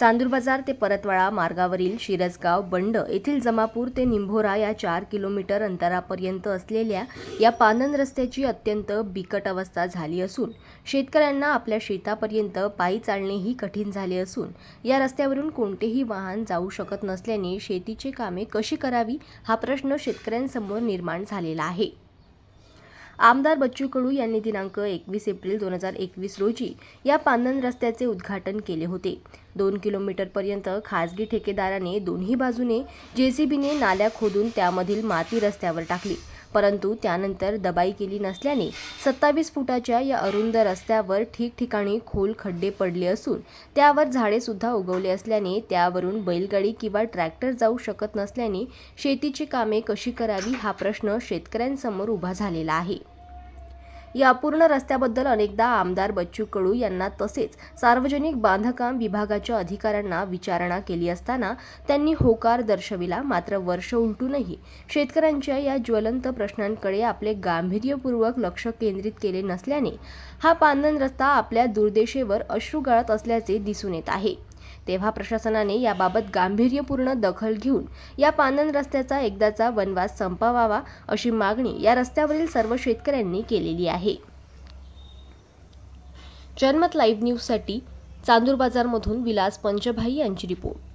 चांदूर बाजार ते परतवाडा मार्गावरील शिरसगाव बंड येथील जमापूर ते निंभोरा या 4 किलोमीटर अंतरापर्यंत असलेल्या या पानंद रस्त्याची अत्यंत बिकट अवस्था झाली असून शेतकऱ्यांना आपल्या शेतापर्यंत पायी चालणेही कठीण झाले असून या रस्त्यावरून कोणतेही वाहन जाऊ शकत नसल्याने शेतीची कामे कशी करावी हा प्रश्न शेतकऱ्यांसमोर निर्माण झालेला आहे। आमदार बच्चू कडू यांनी दिनांक 21 एप्रिल 2021 रोजी या पानंद रस्त्याचे उद्घाटन केले होते। 2 किलोमीटरपर्यंत खासगी ठेकेदाराने दोन्ही बाजूने जेसीबीने नाल्या खोदून त्यामधील माती रस्त्यावर टाकली, परंतु त्यानंतर दबाई केली नसल्याने 27 फुटाच्या या अरुंद रस्त्यावर ठिकठिकाणी खोल खड्डे पडले असून त्यावर झाडे सुद्धा उगवले असल्याने त्यावरून बैलगाडी किंवा ट्रॅक्टर जाऊ शकत नसल्याने शेतीची कामे कशी करावी हा प्रश्न शेतकऱ्यांसमोर उभा झालेला आहे। या अपूर्ण रस्त्याबद्दल अनेकदा आमदार बच्चू कडू यांना तसेच सार्वजनिक बांधकाम विभागाच्या अधिकाऱ्यांना विचारणा केली असताना त्यांनी होकार दर्शविला, मात्र वर्ष उलटूनही शेतकऱ्यांच्या या ज्वलंत प्रश्नांकडे आपले गांभीर्यपूर्वक लक्ष केंद्रित केले नसल्याने हा पानंद रस्ता आपल्या दुर्दशेवर अश्रू गाळत असल्याचे दिसून येत आहे। तेव्हा प्रशासनाने याबाबत गांभीर्यपूर्ण दखल घेऊन या पानंद रस्त्याचा एकदाचा वनवास संपवावा अशी मागणी या रस्त्यावरील सर्व शेतकऱ्यांनी केलेली आहे। जनमत लाईव्ह न्यूजसाठी चांदूर बाजारमधून विलास पंचभाई यांची रिपोर्ट।